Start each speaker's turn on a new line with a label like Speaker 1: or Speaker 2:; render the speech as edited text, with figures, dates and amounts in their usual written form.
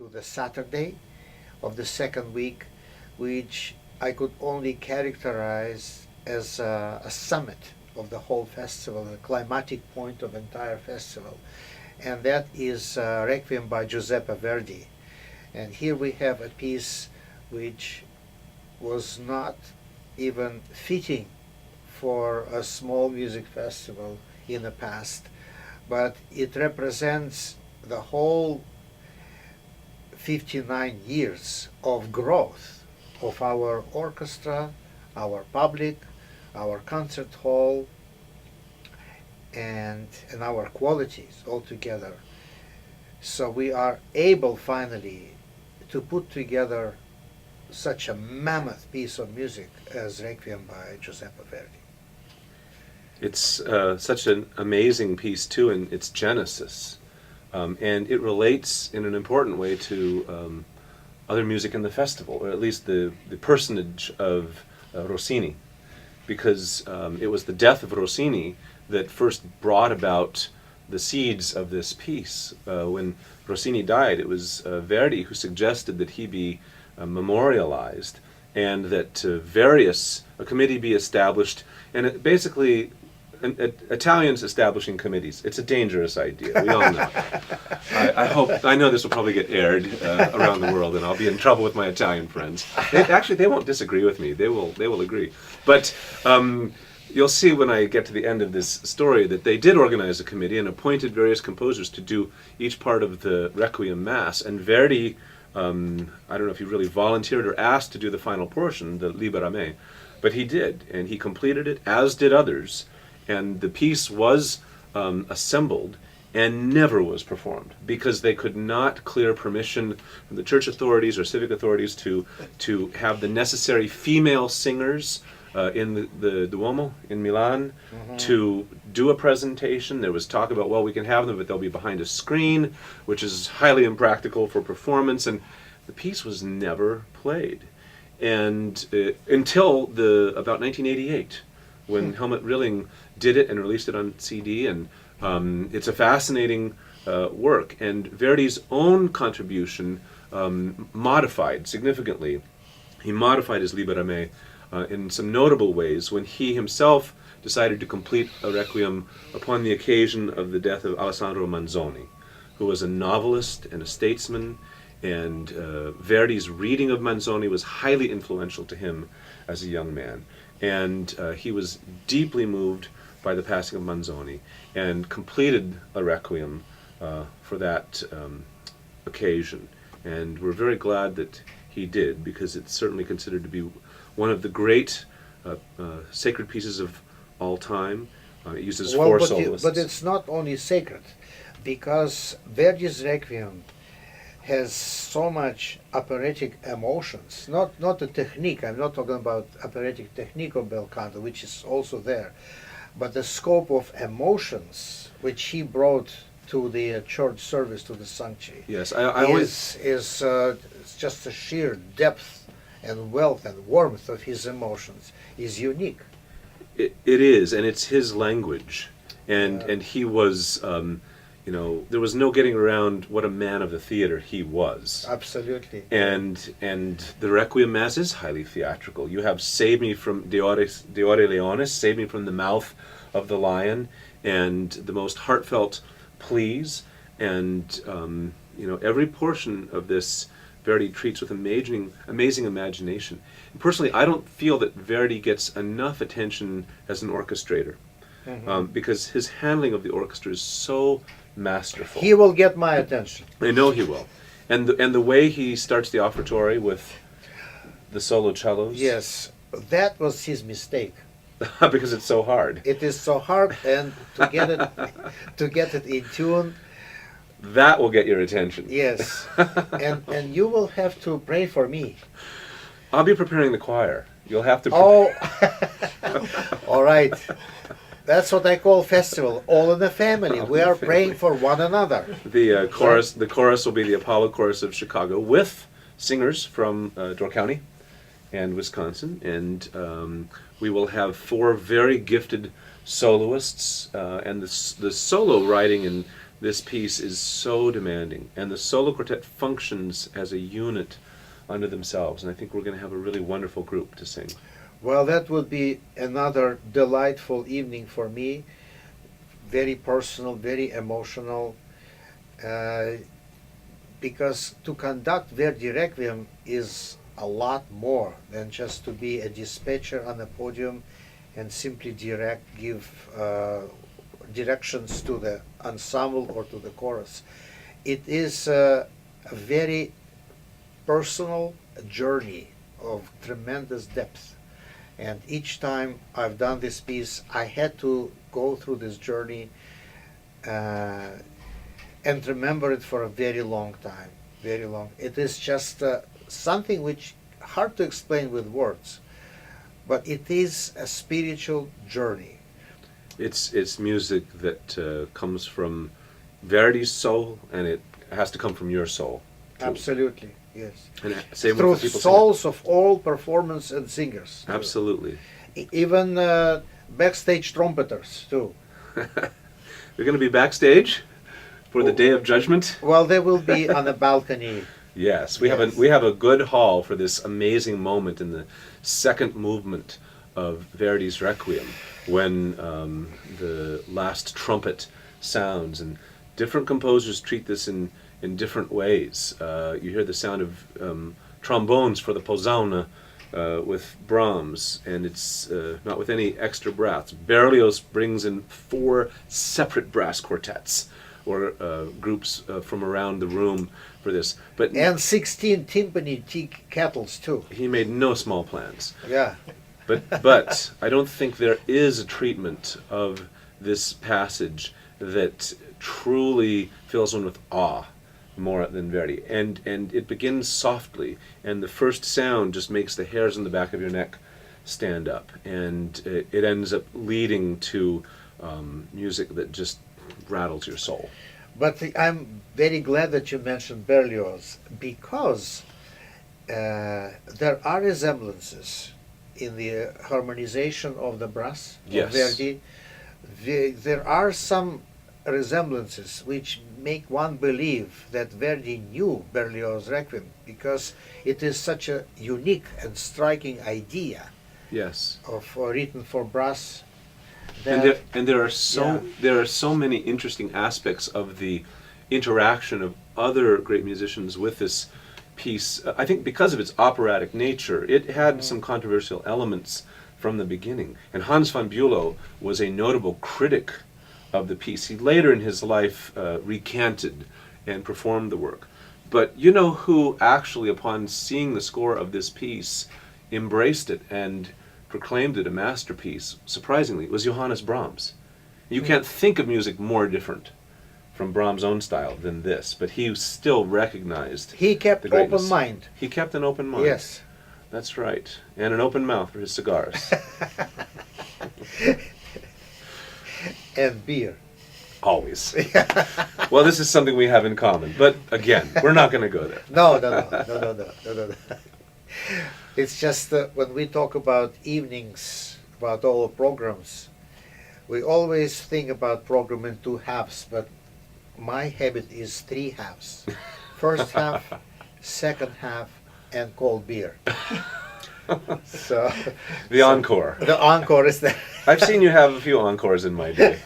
Speaker 1: to the Saturday of the second week, which I could only characterize as a summit of the whole festival, the climatic point of entire festival, and that is Requiem by Giuseppe Verdi. And here we have a piece which was not even fitting for a small music festival in the past, but it represents the whole 59 years of growth of our orchestra, our public, our concert hall, and our qualities altogether. So we are able finally to put together such a mammoth piece of music as Requiem by Giuseppe Verdi.
Speaker 2: It's such an amazing piece too in its genesis, and it relates in an important way to other music in the festival, or at least the personage of Rossini, because it was the death of Rossini that first brought about the seeds of this piece. When Rossini died, it was Verdi who suggested that he be memorialized, and that a committee be established, and basically Italians establishing committees. It's a dangerous idea. We all know. I know this will probably get aired around the world, and I'll be in trouble with my Italian friends. They won't disagree with me. They will agree. But you'll see when I get to the end of this story that they did organize a committee and appointed various composers to do each part of the Requiem Mass. And Verdi, I don't know if he really volunteered or asked to do the final portion, the Libera Me, but he did, and he completed it, as did others. And the piece was assembled and never was performed because they could not clear permission from the church authorities or civic authorities to have the necessary female singers in the Duomo in Milan to do a presentation. There was talk about, well, we can have them, but they'll be behind a screen, which is highly impractical for performance, and the piece was never played. And until about 1988, when Helmut Rilling did it and released it on CD, and it's a fascinating work. And Verdi's own contribution modified significantly. He modified his Libera Me in some notable ways when he himself decided to complete a requiem upon the occasion of the death of Alessandro Manzoni, who was a novelist and a statesman, and Verdi's reading of Manzoni was highly influential to him as a young man. And he was deeply moved by the passing of Manzoni and completed a requiem for that occasion. And we're very glad that he did, because it's certainly considered to be one of the great sacred pieces of all time. It uses four soloists.
Speaker 1: But it's not only sacred, because Verdi's Requiem has so much operatic emotions, not the technique. I'm not talking about operatic technique of bel canto, which is also there, but the scope of emotions which he brought to the church service, to the sanctuary.
Speaker 2: Yes, I always
Speaker 1: is just the sheer depth and wealth and warmth of his emotions is unique.
Speaker 2: It is, and it's his language, and he was. There was no getting around what a man of the theater he was.
Speaker 1: Absolutely.
Speaker 2: And the Requiem Mass is highly theatrical. You have Save Me from De Ore Leonis, Save Me from the Mouth of the Lion, and the most heartfelt pleas. And, every portion of this Verdi treats with amazing imagination. And personally, I don't feel that Verdi gets enough attention as an orchestrator, because his handling of the orchestra is so masterful.
Speaker 1: He will get my attention.
Speaker 2: I know he will. And the way he starts the offertory with the solo cellos.
Speaker 1: Yes, that was his mistake.
Speaker 2: Because it's so hard.
Speaker 1: It is so hard, and to get it in tune.
Speaker 2: That will get your attention.
Speaker 1: Yes, and you will have to pray for me.
Speaker 2: I'll be preparing the choir. You'll have to.
Speaker 1: All right. That's what I call festival. All in the family. We are praying for one another.
Speaker 2: The chorus will be the Apollo Chorus of Chicago with singers from Door County and Wisconsin, and we will have 4 very gifted soloists, and the solo writing in this piece is so demanding, and the solo quartet functions as a unit unto themselves, and I think we're going to have a really wonderful group to sing.
Speaker 1: Well, that would be another delightful evening for me. Very personal, very emotional, because to conduct Verdi Requiem is a lot more than just to be a dispatcher on the podium and simply give directions to the ensemble or to the chorus. It is a very personal journey of tremendous depth. And each time I've done this piece, I had to go through this journey and remember it for a very long time, very long. It is just something which hard to explain with words, but it is a spiritual journey.
Speaker 2: It's music that comes from Verdi's soul, and it has to come from your soul, too.
Speaker 1: Absolutely, yes.
Speaker 2: And same
Speaker 1: Through
Speaker 2: with the people
Speaker 1: souls of all performers and singers.
Speaker 2: Absolutely.
Speaker 1: Even backstage trumpeters too.
Speaker 2: We're going to be backstage for the Day of Judgment.
Speaker 1: Well, they will be on the balcony.
Speaker 2: Yes, we have a good hall for this amazing moment in the second movement of Verdi's Requiem, when the last trumpet sounds, and different composers treat this in different ways. You hear the sound of trombones for the Posaune with Brahms, and it's not with any extra brass. Berlioz brings in 4 separate brass quartets, or groups from around the room for this.
Speaker 1: And 16 timpani tea kettles too.
Speaker 2: He made no small plans.
Speaker 1: Yeah.
Speaker 2: But I don't think there is a treatment of this passage that truly fills one with awe more than Verdi. And it begins softly, and the first sound just makes the hairs on the back of your neck stand up, and it ends up leading to music that just rattles your soul.
Speaker 1: But I'm very glad that you mentioned Berlioz, because there are resemblances in the harmonization of the brass of Verdi. There are some resemblances which make one believe that Verdi knew Berlioz' Requiem, because it is such a unique and striking idea.
Speaker 2: Yes.
Speaker 1: Of written for brass.
Speaker 2: And there are so many interesting aspects of the interaction of other great musicians with this piece. I think because of its operatic nature, it had some controversial elements from the beginning. And Hans von Bülow was a notable critic of the piece. He later in his life recanted and performed the work. But you know who actually, upon seeing the score of this piece, embraced it and proclaimed it a masterpiece, surprisingly, was Johannes Brahms. You can't think of music more different from Brahms' own style than this, but he still recognized
Speaker 1: he kept
Speaker 2: the greatness.
Speaker 1: Open mind.
Speaker 2: He kept an open mind.
Speaker 1: Yes.
Speaker 2: That's right. And an open mouth for his cigars.
Speaker 1: And beer.
Speaker 2: Always. Well, this is something we have in common, but again, we're not going to go there.
Speaker 1: No. It's just when we talk about evenings, about all programs, we always think about program in 2 halves, but my habit is 3 halves. First half, second half, and cold beer. So
Speaker 2: the encore.
Speaker 1: The encore is there.
Speaker 2: I've seen you have a few encores in my day.